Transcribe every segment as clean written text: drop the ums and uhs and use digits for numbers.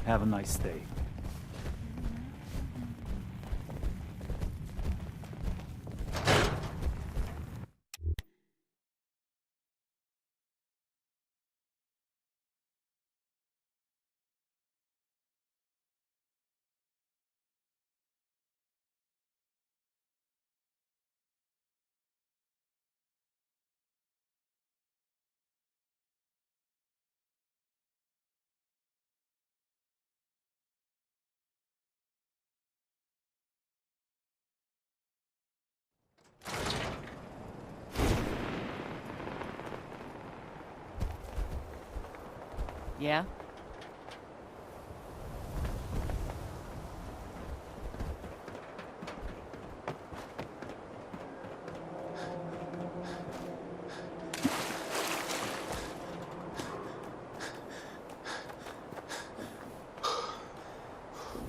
Have a nice day. Yeah?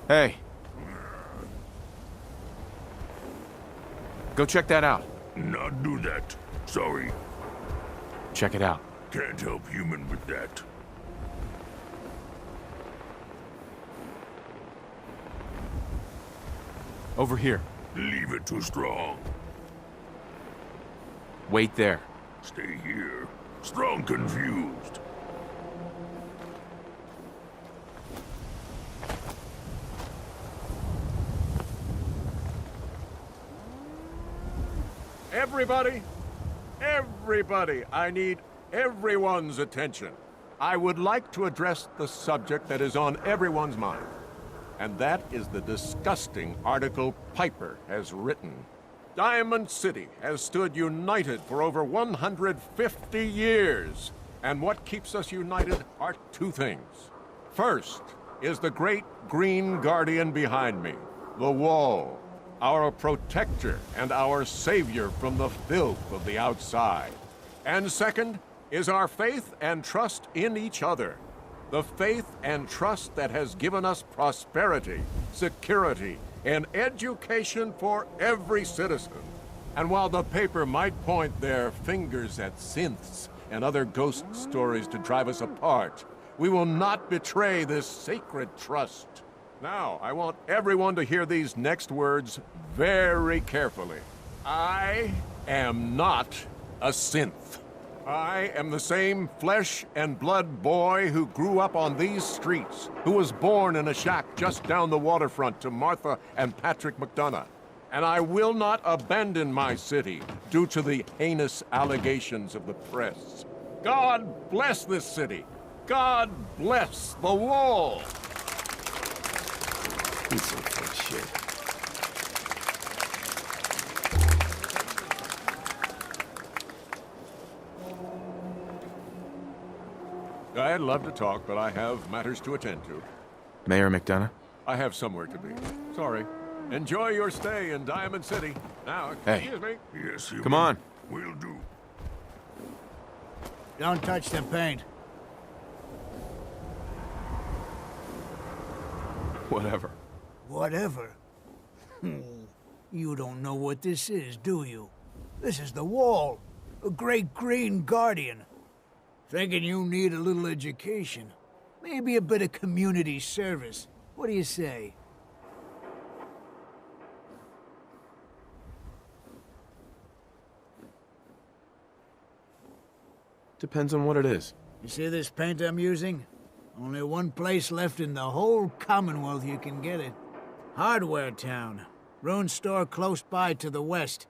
Hey. Go check that out. Not do that. Sorry. Check it out. Can't help human with that. Over here. Leave it too strong. Wait there. Stay here. Strong confused. Everybody, I need everyone's attention. I would like to address the subject that is on everyone's mind. And that is the disgusting article Piper has written. Diamond City has stood united for over 150 years. And what keeps us united are two things. First is the great green guardian behind me, the wall. Our protector and our savior from the filth of the outside. And second is our faith and trust in each other. The faith and trust that has given us prosperity, security, and education for every citizen. And while the paper might point their fingers at synths and other ghost stories to drive us apart, we will not betray this sacred trust. Now, I want everyone to hear these next words very carefully. I am not a synth. I am the same flesh and blood boy who grew up on these streets, who was born in a shack just down the waterfront to Martha and Patrick McDonough. And I will not abandon my city due to the heinous allegations of the press. God bless this city. God bless the wall. Piece of shit. I'd love to talk, but I have matters to attend to. Mayor McDonough? I have somewhere to be. Sorry. Enjoy your stay in Diamond City. Now, excuse me. Yes, you Come on. Will do. Don't touch the paint. Whatever. Whatever. You don't know what this is, do you? This is the wall. A great green guardian. Thinking you need a little education. Maybe a bit of community service. What do you say? Depends on what it is. You see this paint I'm using? Only one place left in the whole Commonwealth you can get it. Hardware Town. Rune store close by to the west.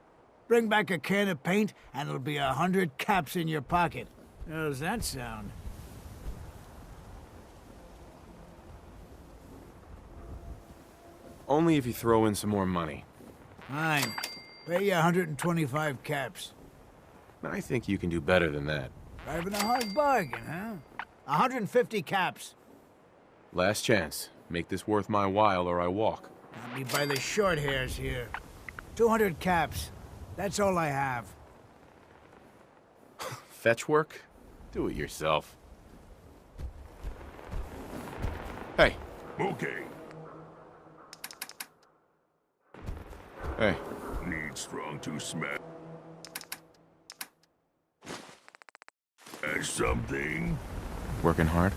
Bring back a can of paint and it'll be 100 caps in your pocket. How does that sound? Only if you throw in some more money. Fine. Pay you 125 caps. I think you can do better than that. Driving a hard bargain, huh? 150 caps. Last chance. Make this worth my while or I walk. Got me by the short hairs here. 200 caps. That's all I have. Fetch work? Do it yourself. Hey. Okay. Hey. Need strong to smash. Something. Working hard?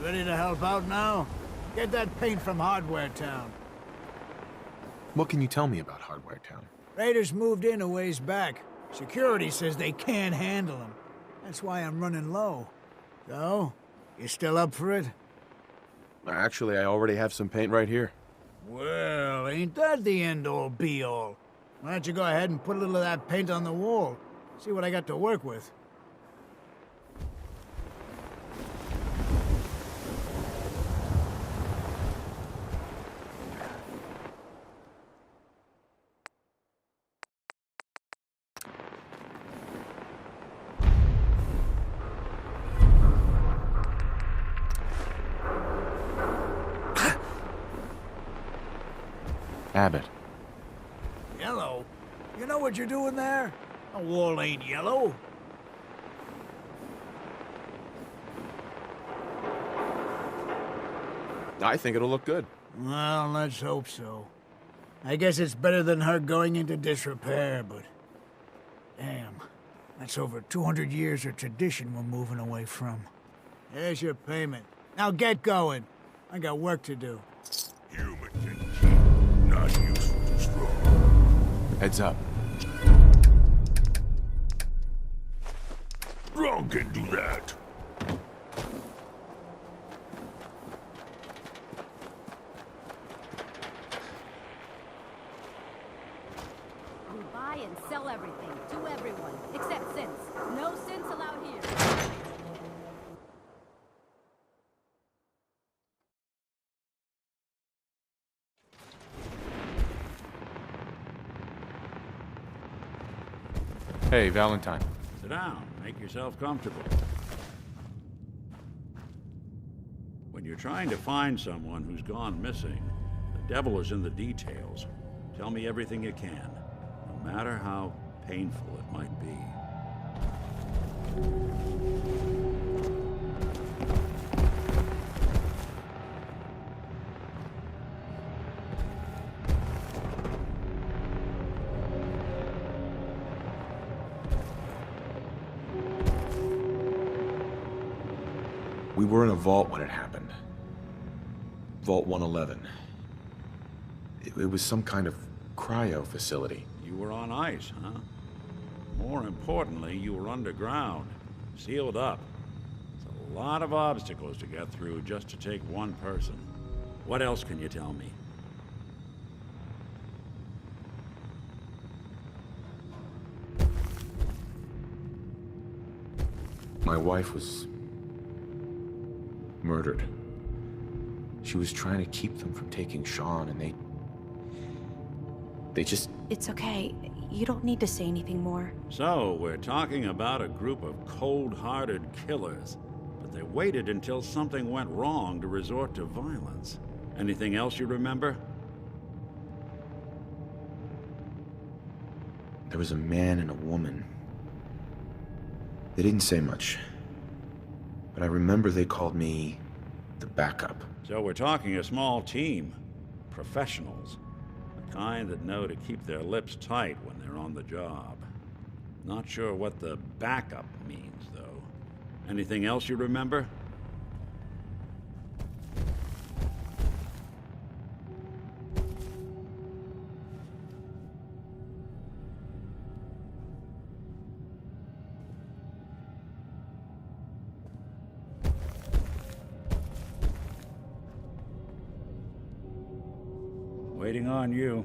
You ready to help out now? Get that paint from Hardware Town. What can you tell me about Hardware Town? Raiders moved in a ways back. Security says they can't handle them. That's why I'm running low. So, you still up for it? Actually, I already have some paint right here. Well, ain't that the end-all, be-all? Why don't you go ahead and put a little of that paint on the wall? See what I got to work with. Abbott. Yellow? You know what you're doing there? The wall ain't yellow. I think it'll look good. Well, let's hope so. I guess it's better than her going into disrepair, but... Damn. That's over 200 years of tradition we're moving away from. Here's your payment. Now get going. I got work to do. Human can keep, not useful to strong. Heads up. Strong can do that. We buy and sell everything to everyone, except sense. No sense allowed here. Hey, Valentine. Sit down. Make yourself comfortable. When you're trying to find someone who's gone missing, the devil is in the details. Tell me everything you can, no matter how painful it might be. We were in a vault when it happened. Vault 111. It was some kind of cryo facility. You were on ice, huh? More importantly, you were underground, sealed up. It's a lot of obstacles to get through just to take one person. What else can you tell me? My wife was murdered. She was trying to keep them from taking Sean, and they just... It's okay. You don't need to say anything more. So, we're talking about a group of cold-hearted killers, but they waited until something went wrong to resort to violence. Anything else you remember? There was a man and a woman. They didn't say much, but I remember they called me the backup. So we're talking a small team. Professionals. The kind that know to keep their lips tight when they're on the job. Not sure what the backup means, though. Anything else you remember? Waiting on you.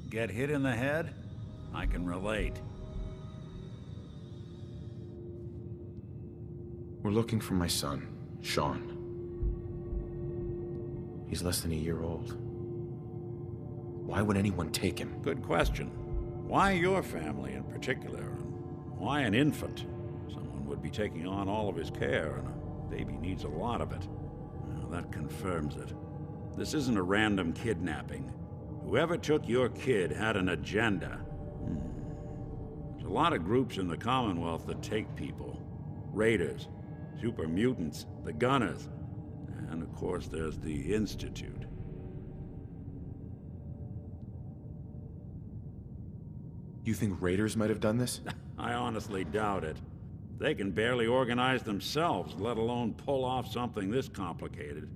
Get hit in the head? I can relate. We're looking for my son, Sean. He's less than a year old. Why would anyone take him? Good question. Why your family in particular? And why an infant? Someone would be taking on all of his care, and a baby needs a lot of it. Well, that confirms it. This isn't a random kidnapping. Whoever took your kid had an agenda. There's a lot of groups in the Commonwealth that take people. Raiders, super mutants, the Gunners, and of course there's the Institute. You think raiders might have done this? I honestly doubt it. They can barely organize themselves, let alone pull off something this complicated.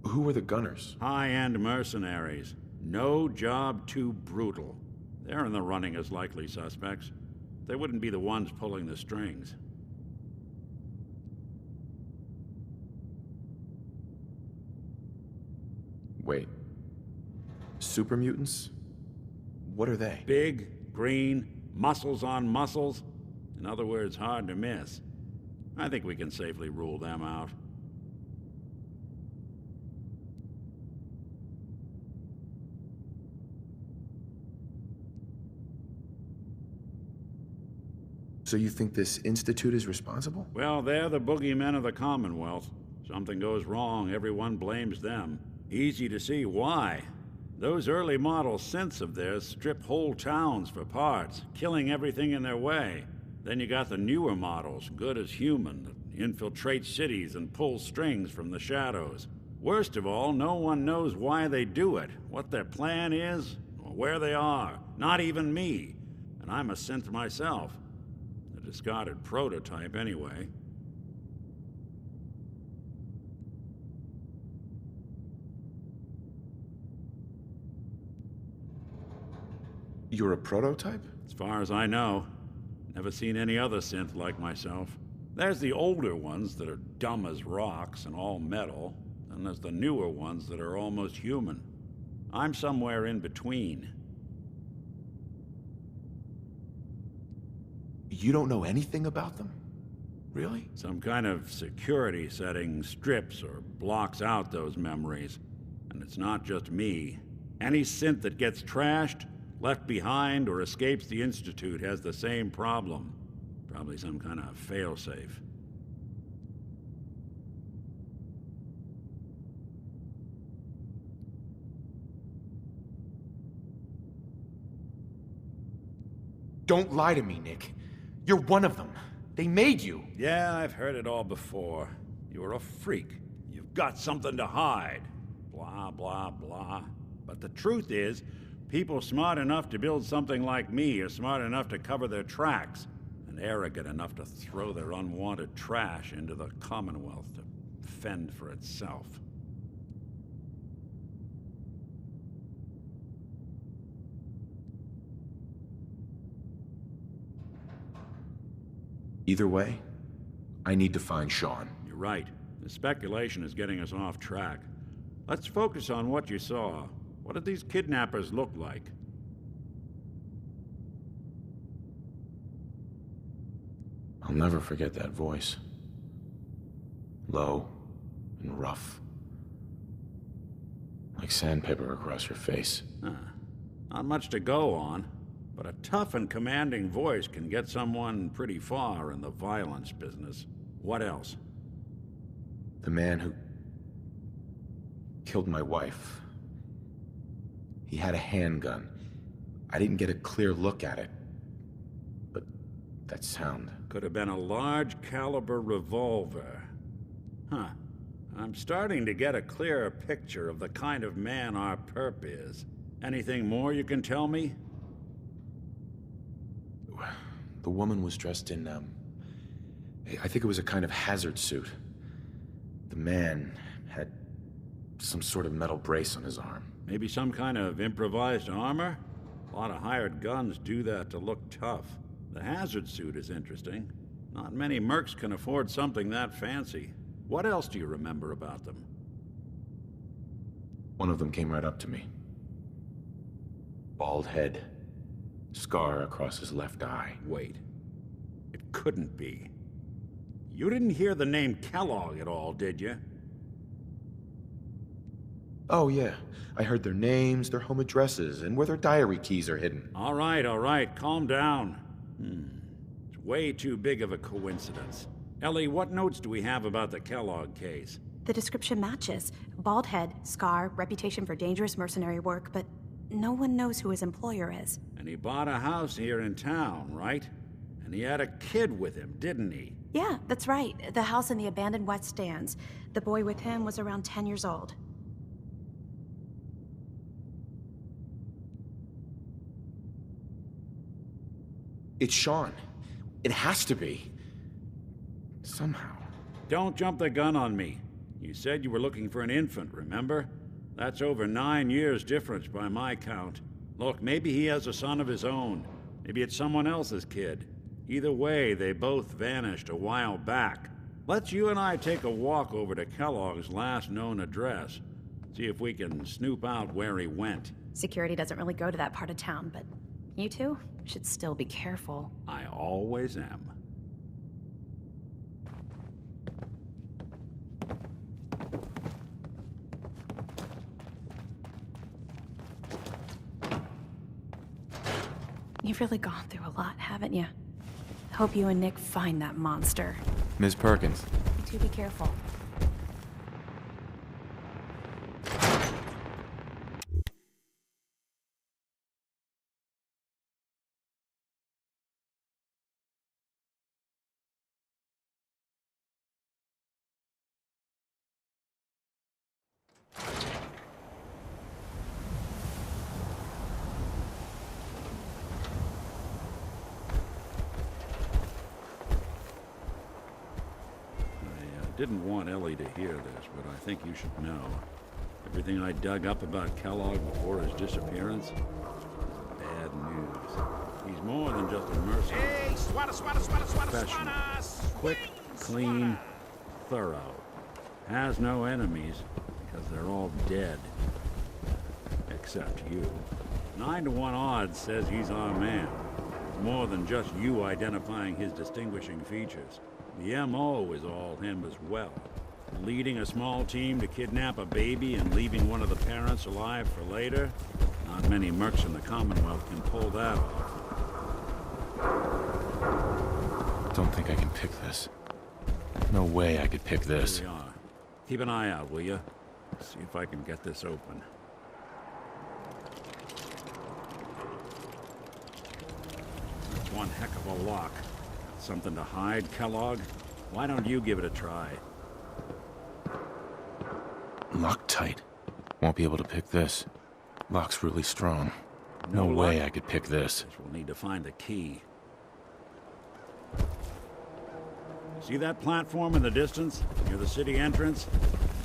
Who were the Gunners? High-end mercenaries. No job too brutal. They're in the running as likely suspects. They wouldn't be the ones pulling the strings. Wait. Super mutants? What are they? Big, green, muscles on muscles. In other words, hard to miss. I think we can safely rule them out. So you think this Institute is responsible? Well, they're the boogeymen of the Commonwealth. Something goes wrong, everyone blames them. Easy to see why. Those early model synths of theirs strip whole towns for parts, killing everything in their way. Then you got the newer models, good as human, that infiltrate cities and pull strings from the shadows. Worst of all, no one knows why they do it, what their plan is, or where they are. Not even me. And I'm a synth myself. A discarded prototype, anyway. You're a prototype? As far as I know. Never seen any other synth like myself. There's the older ones that are dumb as rocks and all metal, and there's the newer ones that are almost human. I'm somewhere in between. You don't know anything about them? Really? Some kind of security setting strips or blocks out those memories. And it's not just me. Any synth that gets trashed, left behind, or escapes the Institute has the same problem. Probably some kind of failsafe. Don't lie to me, Nick. You're one of them. They made you. Yeah, I've heard it all before. You're a freak. You've got something to hide. Blah, blah, blah. But the truth is, people smart enough to build something like me are smart enough to cover their tracks, and arrogant enough to throw their unwanted trash into the Commonwealth to fend for itself. Either way, I need to find Sean. You're right. The speculation is getting us off track. Let's focus on what you saw. What did these kidnappers look like? I'll never forget that voice. Low and rough. Like sandpaper across your face. Not much to go on, but a tough and commanding voice can get someone pretty far in the violence business. What else? The man who killed my wife. He had a handgun. I didn't get a clear look at it. But that sound. Could have been a large caliber revolver. Huh. I'm starting to get a clearer picture of the kind of man our perp is. Anything more you can tell me? The woman was dressed in, I think it was a kind of hazard suit. The man had some sort of metal brace on his arm. Maybe some kind of improvised armor? A lot of hired guns do that to look tough. The hazard suit is interesting. Not many mercs can afford something that fancy. What else do you remember about them? One of them came right up to me. Bald head. Scar across his left eye. Wait. It couldn't be. You didn't hear the name Kellogg at all, did you? Oh, yeah. I heard their names, their home addresses, and where their diary keys are hidden. All right. Calm down. It's way too big of a coincidence. Ellie, what notes do we have about the Kellogg case? The description matches. Bald head, scar, reputation for dangerous mercenary work, but no one knows who his employer is. And he bought a house here in town, right? And he had a kid with him, didn't he? Yeah, that's right. The house in the abandoned West Stands. The boy with him was around 10 years old. It's Sean. It has to be. Somehow. Don't jump the gun on me. You said you were looking for an infant, remember? That's over 9 years difference by my count. Look, maybe he has a son of his own. Maybe it's someone else's kid. Either way, they both vanished a while back. Let's you and I take a walk over to Kellogg's last known address. See if we can snoop out where he went. Security doesn't really go to that part of town, but you two should still be careful. I always am. You've really gone through a lot, haven't you? Hope you and Nick find that monster. Ms. Perkins. You two be careful. Didn't want Ellie to hear this, but I think you should know. Everything I dug up about Kellogg before his disappearance is bad news. He's more than just a mercenary. Hey, Professional. Quick, clean, thorough. Has no enemies because they're all dead. Except you. 9 to 1 odds says he's our man. More than just you identifying his distinguishing features. The M.O. is all him as well. Leading a small team to kidnap a baby and leaving one of the parents alive for later? Not many mercs in the Commonwealth can pull that off. Don't think I can pick this. No way I could pick this. Here we are. Keep an eye out, will you? See if I can get this open. That's one heck of a lock. Something to hide, Kellogg? Why don't you give it a try? Locked tight. Won't be able to pick this. Lock's really strong. No way I could pick this. Guess we'll need to find the key. See that platform in the distance, near the city entrance?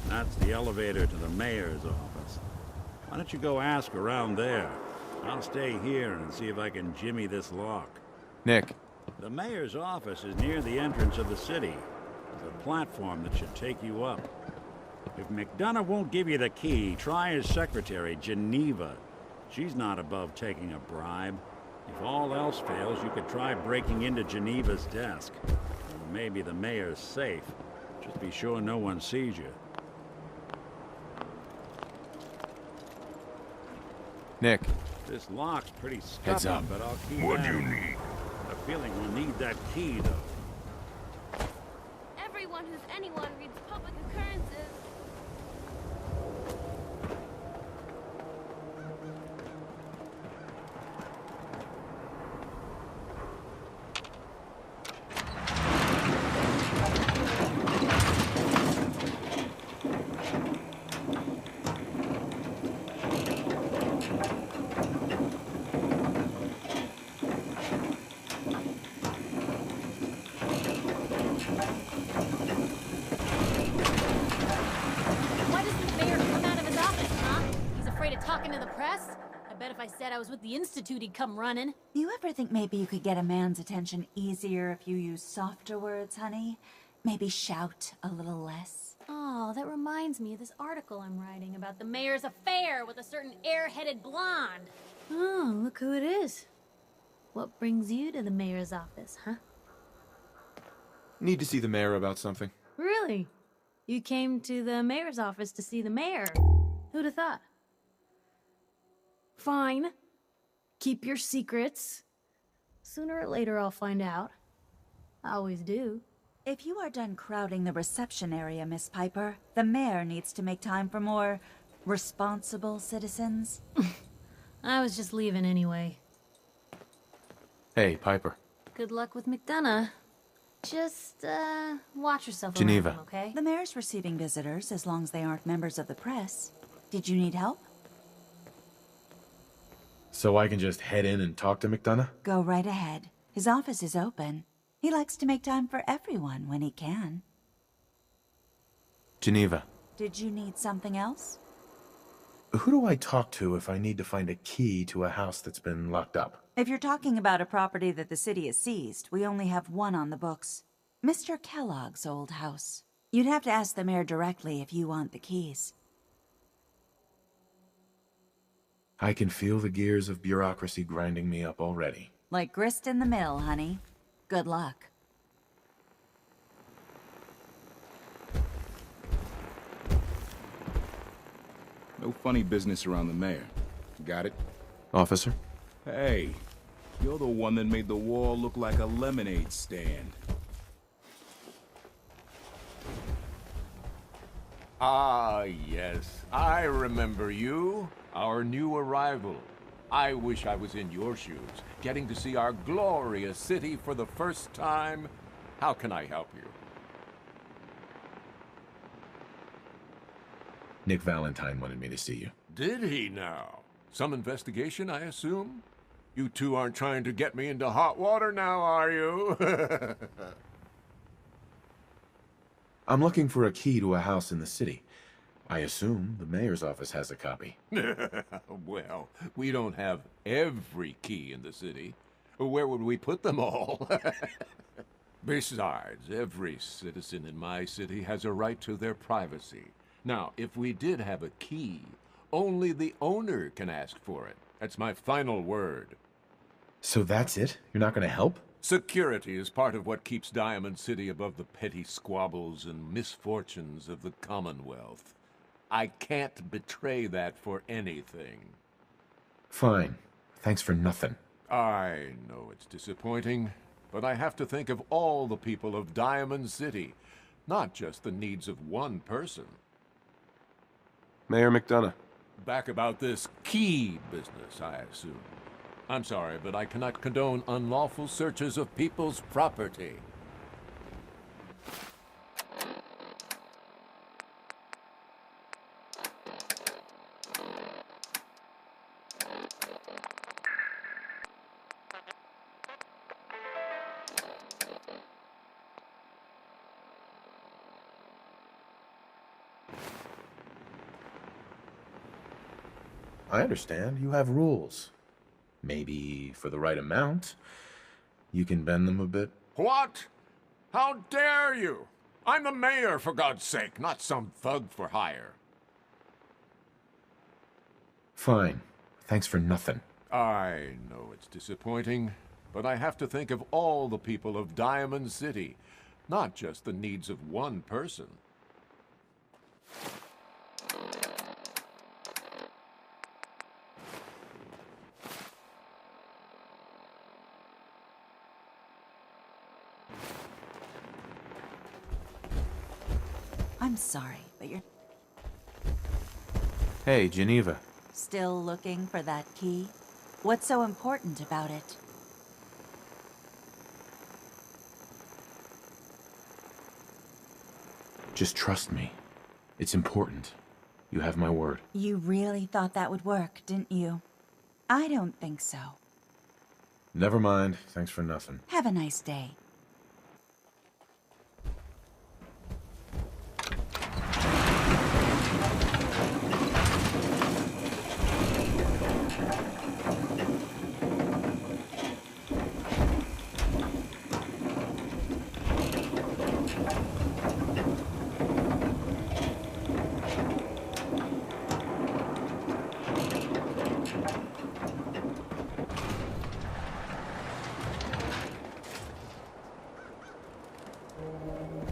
That's the elevator to the mayor's office. Why don't you go ask around there? I'll stay here and see if I can jimmy this lock. Nick. The mayor's office is near the entrance of the city. There's a platform that should take you up. If McDonough won't give you the key, try his secretary, Geneva. She's not above taking a bribe. If all else fails, you could try breaking into Geneva's desk. Or maybe the mayor's safe. Just be sure no one sees you. Nick. This lock's pretty scuffy, Heads up. but I'll keep What at do you it. need? I have a feeling we'll need that key, though. Everyone who's anyone reads public occurrences. Talking to the press? I bet if I said I was with the Institute, he'd come running. Do you ever think maybe you could get a man's attention easier if you use softer words, honey? Maybe shout a little less? Oh, that reminds me of this article I'm writing about the mayor's affair with a certain air-headed blonde. Oh, look who it is. What brings you to the mayor's office, huh? Need to see the mayor about something. Really? You came to the mayor's office to see the mayor? Who'd have thought? Fine. Keep your secrets. Sooner or later I'll find out. I always do. If you are done crowding the reception area, Miss Piper, the mayor needs to make time for more responsible citizens. I was just leaving anyway. Hey, Piper. Good luck with McDonough. Just, watch yourself Geneva. around, okay? The mayor's receiving visitors as long as they aren't members of the press. Did you need help? So I can just head in and talk to McDonough? Go right ahead. His office is open. He likes to make time for everyone when he can. Geneva. Did you need something else? Who do I talk to if I need to find a key to a house that's been locked up? If you're talking about a property that the city has seized, we only have one on the books. Mr. Kellogg's old house. You'd have to ask the mayor directly if you want the keys. I can feel the gears of bureaucracy grinding me up already. Like grist in the mill, honey. Good luck. No funny business around the mayor. Got it? Officer? Hey, you're the one that made the wall look like a lemonade stand. Ah, yes. I remember you. Our new arrival. I wish I was in your shoes, getting to see our glorious city for the first time. How can I help you? Nick Valentine wanted me to see you. Did he now? Some investigation, I assume? You two aren't trying to get me into hot water now, are you? I'm looking for a key to a house in the city. I assume the mayor's office has a copy. Well, we don't have every key in the city. Where would we put them all? Besides, every citizen in my city has a right to their privacy. Now, if we did have a key, only the owner can ask for it. That's my final word. So that's it? You're not going to help? Security is part of what keeps Diamond City above the petty squabbles and misfortunes of the Commonwealth. I can't betray that for anything. Fine. Thanks for nothing. I know it's disappointing, but I have to think of all the people of Diamond City, not just the needs of one person. Mayor McDonough. Back about this key business, I assume. I'm sorry, but I cannot condone unlawful searches of people's property. I understand. You have rules. Maybe for the right amount, you can bend them a bit. What? How dare you? I'm the mayor, for God's sake, not some thug for hire. Fine. Thanks for nothing. I know it's disappointing, but I have to think of all the people of Diamond City, not just the needs of one person. I'm sorry, but you're Hey, Geneva. still looking for that key? What's so important about it? Just trust me. It's important. You have my word. You really thought that would work, didn't you? I don't think so. Never mind. Thanks for nothing. Have a nice day.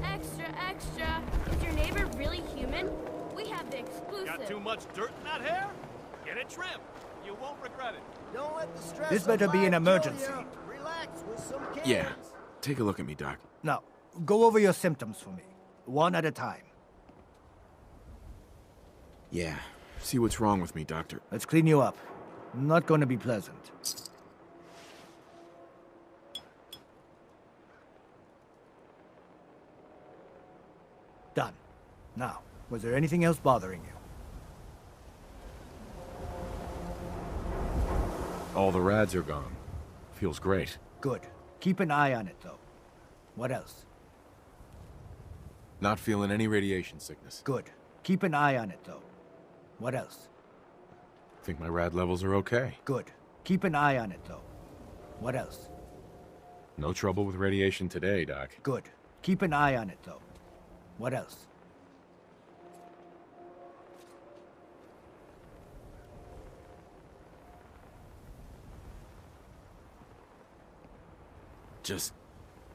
Extra, extra. Is your neighbor really human? We have the exclusive. Got too much dirt in that hair? Get it trimmed. You won't regret it. Don't let the stress This better of be an life kill emergency. ya. Relax with some cans. Yeah. Take a look at me, Doc. No, go over your symptoms for me, one at a time. Yeah. See what's wrong with me, Doctor. Let's clean you up. Not going to be pleasant. Done. Now, was there anything else bothering you? All the rads are gone. Feels great. Good. Keep an eye on it, though. What else? Not feeling any radiation sickness. Good. Keep an eye on it, though. What else? Think my rad levels are okay. Good. Keep an eye on it, though. What else? No trouble with radiation today, Doc. Good. Keep an eye on it, though. What else? Just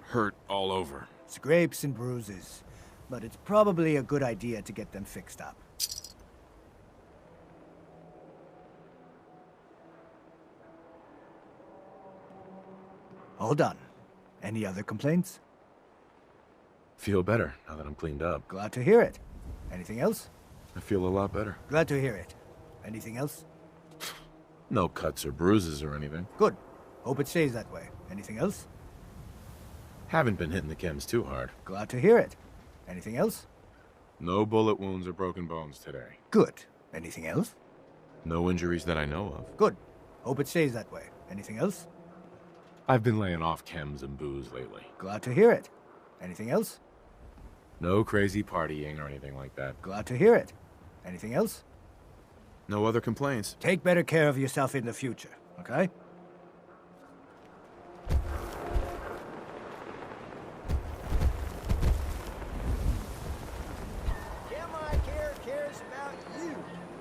hurt all over. Scrapes and bruises. But it's probably a good idea to get them fixed up. All done. Any other complaints? Feel better now that I'm cleaned up. Glad to hear it. Anything else? I feel a lot better. Glad to hear it. Anything else? No cuts or bruises or anything. Good. Hope it stays that way. Anything else? Haven't been hitting the chems too hard. Glad to hear it. Anything else? No bullet wounds or broken bones today. Good. Anything else? No injuries that I know of. Good. Hope it stays that way. Anything else? I've been laying off chems and booze lately. Glad to hear it. Anything else? No crazy partying or anything like that. Glad to hear it. Anything else? No other complaints. Take better care of yourself in the future, okay? Care cares about you,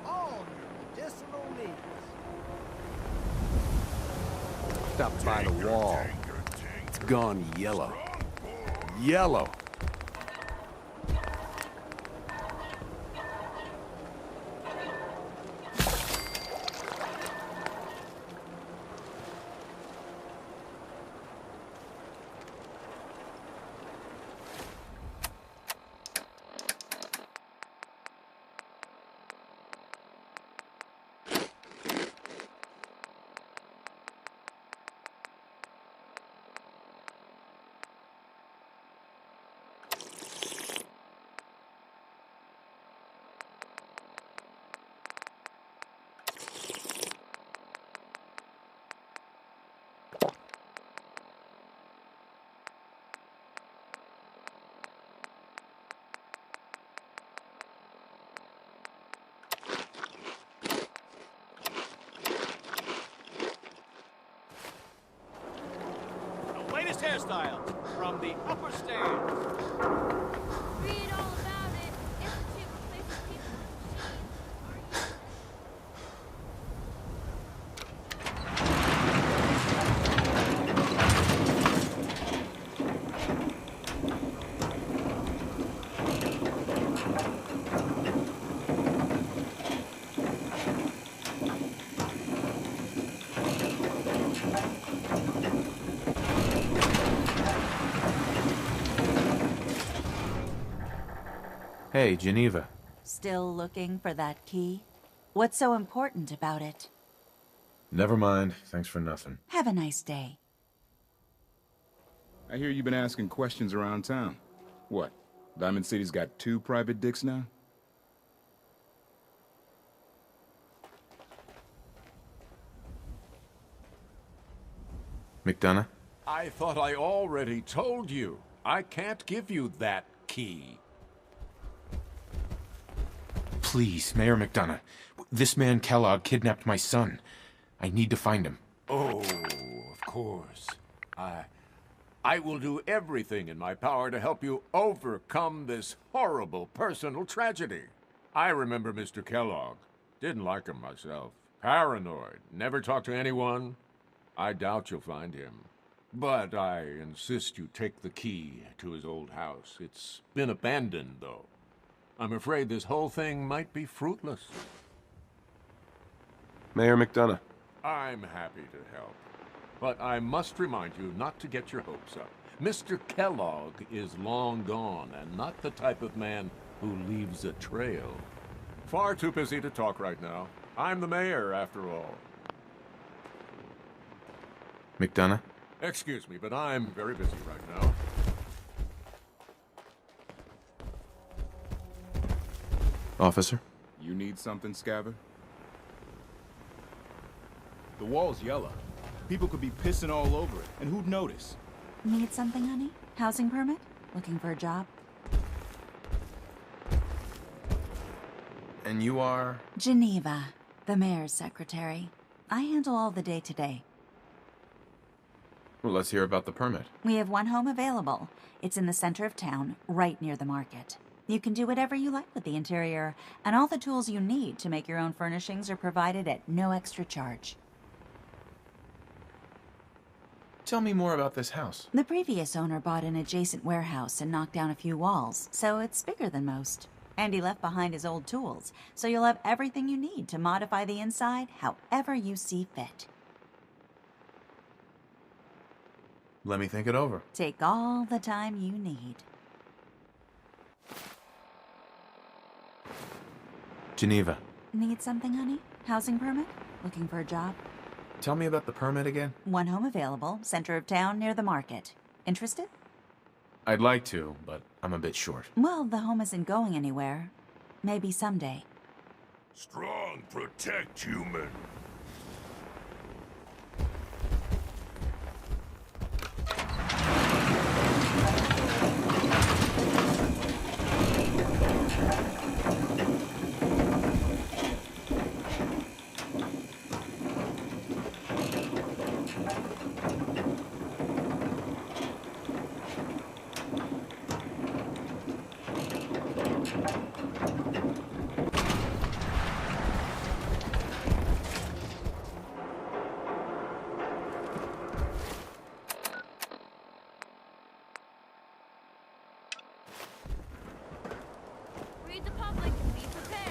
all your medicinal needs. Stop by the wall. It's gone yellow. Yellow. Latest hairstyle from the upper stand. Read all about it. Institute replaces people with machines. Hey, Geneva. Still looking for that key? What's so important about it? Never mind. Thanks for nothing. Have a nice day. I hear you've been asking questions around town. What? Diamond City's got 2 private dicks now? McDonough? I thought I already told you. I can't give you that key. Please, Mayor McDonough. This man Kellogg kidnapped my son. I need to find him. Oh, of course. I will do everything in my power to help you overcome this horrible personal tragedy. I remember Mr. Kellogg. Didn't like him myself. Paranoid. Never talked to anyone. I doubt you'll find him. But I insist you take the key to his old house. It's been abandoned, though. I'm afraid this whole thing might be fruitless. Mayor McDonough. I'm happy to help. But I must remind you not to get your hopes up. Mr. Kellogg is long gone and not the type of man who leaves a trail. Far too busy to talk right now. I'm the mayor, after all. McDonough? Excuse me, but I'm very busy right now. Officer? You need something, Scaver? The wall's yellow. People could be pissing all over it, and who'd notice? Need something, honey? Housing permit? Looking for a job? And you are? Geneva, the mayor's secretary. I handle all the day-to-day. Well, let's hear about the permit. We have one home available. It's in the center of town, right near the market. You can do whatever you like with the interior, and all the tools you need to make your own furnishings are provided at no extra charge. Tell me more about this house. The previous owner bought an adjacent warehouse and knocked down a few walls, so it's bigger than most. And he left behind his old tools, so you'll have everything you need to modify the inside however you see fit. Let me think it over. Take all the time you need. Geneva. Need something, honey? Housing permit? Looking for a job? Tell me about the permit again. One home available, center of town near the market. Interested? I'd like to, but I'm a bit short. Well, the home isn't going anywhere. Maybe someday. Strong protect human. Read the public and be prepared.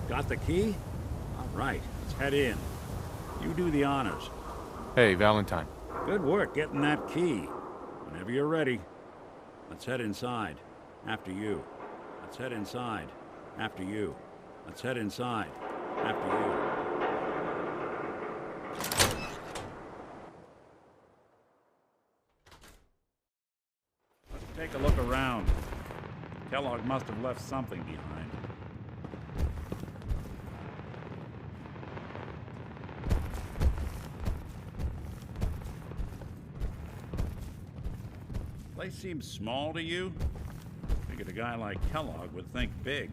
Got the key? All right, let's head in. You do the honors. Hey, Valentine. Good work getting that key. Whenever you're ready, let's head inside. After you. Let's head inside. After you. Let's head inside. After you. Let's take a look around. Kellogg must have left something behind. Place seems small to you? Figured a guy like Kellogg would think big.